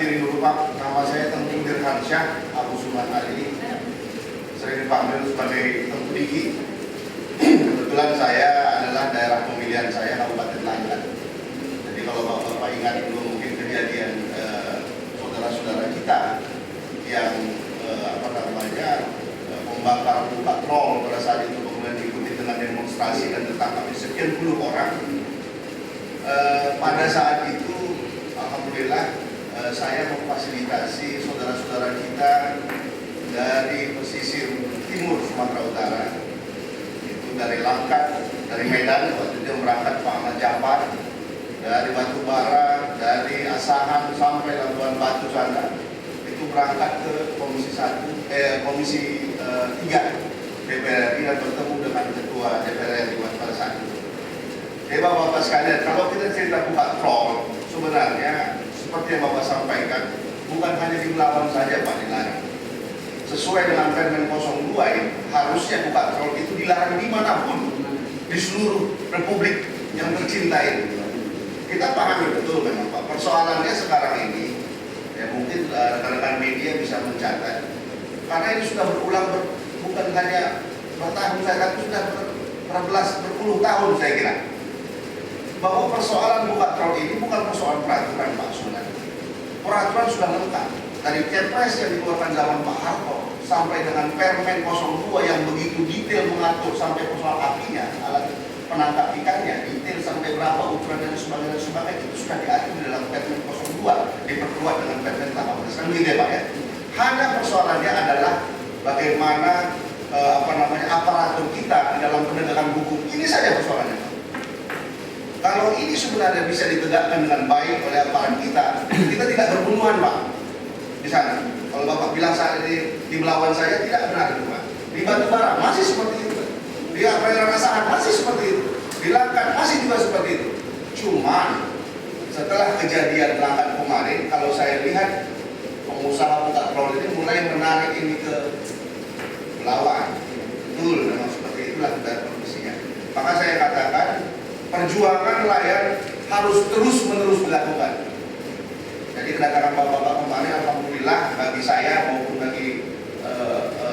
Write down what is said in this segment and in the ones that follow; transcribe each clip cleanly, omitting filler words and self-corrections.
diri dulu Pak. Nama saya Tengku Dirhansyah Abu Suman Ali, sering dipanggil sebagai Tengku Diki. Kebetulan saya adalah daerah pemilihan saya Kabupaten Langkat. Jadi kalau Bapak ingat dulu mungkin kejadian saudara-saudara kita yang membakar patrol pada saat itu, kemudian diikuti dengan demonstrasi dan tertangkap sekian puluh orang. Pada saat itu alhamdulillah saya memfasilitasi saudara-saudara kita dari pesisir timur Sumatera Utara, itu dari Langkat, dari Medan, waktu itu berangkat Pak Ahmad Jafar, dari Batubara, dari Asahan sampai Labuan Batu sana, itu berangkat ke Komisi 3 DPR RI dan bertemu dengan Ketua DPR RI pada saat itu. Jadi Bapak-Bapak sekalian, kalau kita cerita buka troll, sebenarnya seperti yang Bapak sampaikan, bukan hanya di Belawan saja Pak dilarang. Sesuai dengan Permen 02 ini, harusnya buka troll itu dilarang dimanapun di seluruh Republik yang tercinta ini. Kita pahami betul memang Pak, persoalannya sekarang ini, ya mungkin rekan-rekan media bisa mencatat, karena ini sudah berulang, bukan hanya bertahun, saya sudah berpuluh tahun saya kira, bahwa persoalan buka troll ini bukan persoalan peraturan Pak sebenarnya. Peraturan sudah lengkap, dari Kepres yang dikeluarkan zaman Pak Harto sampai dengan Permen 02 yang begitu detail mengatur sampai persoalan apinya, alat penangkap ikannya, detail sampai berapa ukuran dan sebagainya, itu sudah diatur di dalam Permen 02, diperkuat dengan Permen 18 kan gitu ya Pak ya. Hanya persoalannya adalah bagaimana aparatur kita di dalam penegakan hukum. Ini saja persoalannya Pak. Kalau ini sebenarnya bisa ditegakkan dengan baik oleh aparat kita, kita tidak berbunuhan Pak di sana. Kalau Bapak bilang saat ini di Belawan saya tidak benar itu Pak. Di Batubara masih seperti itu. Di perairan Asahan masih seperti itu. Di Langkat masih juga seperti itu. Cuman setelah kejadian Langkat kemarin, kalau saya lihat pengusaha buka troll ini mulai menarik ini ke Belawan. Betul, memang seperti itulah dari kondisinya. Maka saya katakan perjuangan nelayan harus terus-menerus dilakukan. Jadi kedatangan Bapak-Bapak kemarin alhamdulillah bagi saya maupun bagi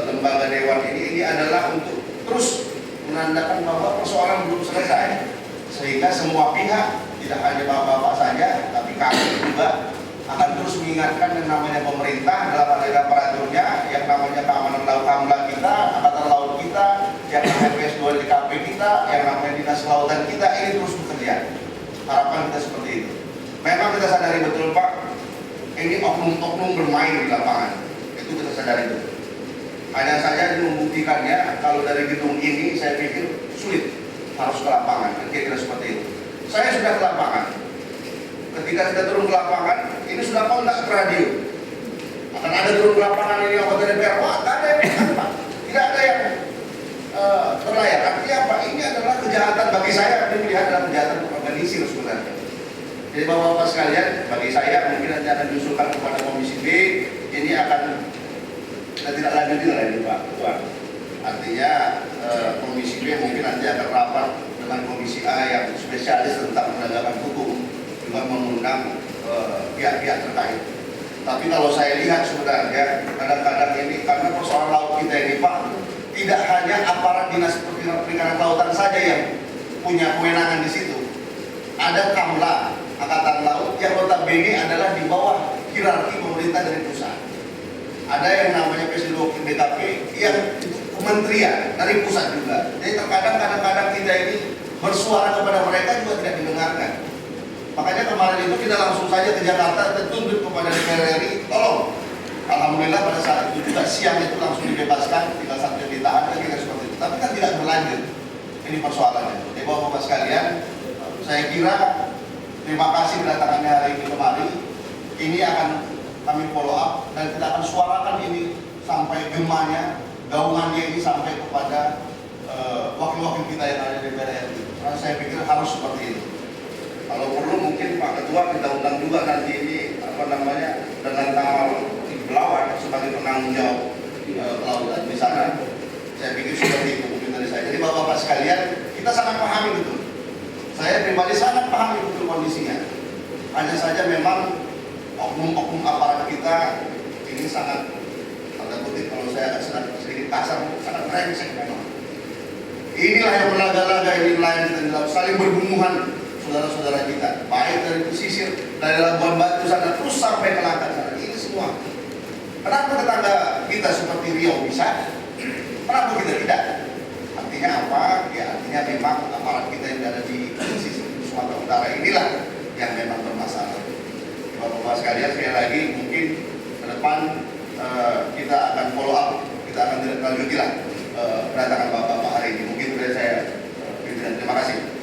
lembaga dewan ini adalah untuk terus menandakan bahwa persoalan belum selesai, sehingga semua pihak, tidak hanya Bapak-Bapak saja, tapi kami juga akan terus mengingatkan yang namanya pemerintah dalam ada aparaturnya, yang namanya keamanan laut Kamla kita, angkatan laut kita, yang namanya PS2 DKP kita, yang namanya dinas kelautan kita, ini terus bekerja. Harapan kita seperti itu. Memang kita sadari betul Pak, ini oknum-oknum bermain di lapangan, itu kita sadari betul. Hanya saja membuktikannya, kalau dari gedung ini saya pikir sulit, harus ke lapangan, kira-kira seperti itu. Saya sudah ke lapangan. Ketika kita turun ke lapangan, ini sudah kontak ke radio. Akan ada turun ke lapangan ini anggota DPR, wah tak ada yang Pak. Tidak ada yang berlayar. Artinya apa? Ini adalah kejahatan bagi saya, ini melihat adalah kejahatan organisir sebenarnya. Jadi Bapak-Bapak sekalian, bagi saya mungkin nanti akan diusulkan kepada Komisi B, ini akan kita tidak lanjutin lagi Pak Ketua. Artinya Komisi B mungkin nanti akan rapat dengan Komisi A yang spesialis tentang penegakan hukum, juga mengundang pihak-pihak terkait. Tapi kalau saya lihat sebenarnya kadang-kadang ini karena persoalan laut kita ini Pak, tidak hanya aparat dinas perikanan lautan saja yang punya kewenangan di situ. Ada Kamla, Angkatan Laut yang notabene adalah di bawah hierarki pemerintah dari pusat. Ada yang namanya PS2 DKP yang kementerian dari pusat juga. Jadi terkadang kadang-kadang kita ini bersuara kepada mereka juga tidak didengarkan. Makanya kemarin itu kita langsung saja ke Jakarta, tertuntut kepada DPR RI, tolong. Alhamdulillah pada saat itu juga siang itu langsung dibebaskan, tinggal satu yang ditahan, kira seperti itu. Tapi kan tidak berlanjut. Ini persoalannya. Jadi Bapak-Bapak sekalian, saya kira terima kasih kedatangannya hari ini kemari. Ini akan kami follow up dan kita akan suarakan ini sampai gemanya, gaungannya ini sampai kepada wakil-wakil kita yang ada di DPR RI. Karena saya pikir harus seperti itu. Kalau perlu mungkin Pak Ketua kita undang juga nanti ini dengan tanggal Belawan sebagai penanggung jawab kelautan di sana. Saya pikir seperti itu mungkin dari saya. Jadi Bapak-Bapak sekalian, kita sangat pahami betul. Saya pribadi sangat pahami betul kondisinya. Hanya saja memang oknum-oknum aparat kita ini sangat, tanda kutip kalau saya agak sedikit kasar, sangat brengsek memang. Inilah yang berlaga-laga ini nelayan kita di laut, saling berbumuhan saudara-saudara kita, baik dari pesisir, dari Labuan Batu sana, terus sampai ke Langkat sana. Ini semua. Kenapa tetangga kita seperti Riau bisa? Kenapa kita tidak? Artinya apa? Ya artinya memang aparat kita yang ada di sisi Sumatera Utara inilah yang memang bermasalah. Bapak-bapak sekalian, sekali lagi mungkin ke depan kita akan follow up, kita akan lanjutilah kedatangan bapak-bapak hari ini. Mungkin sudah saya terima kasih.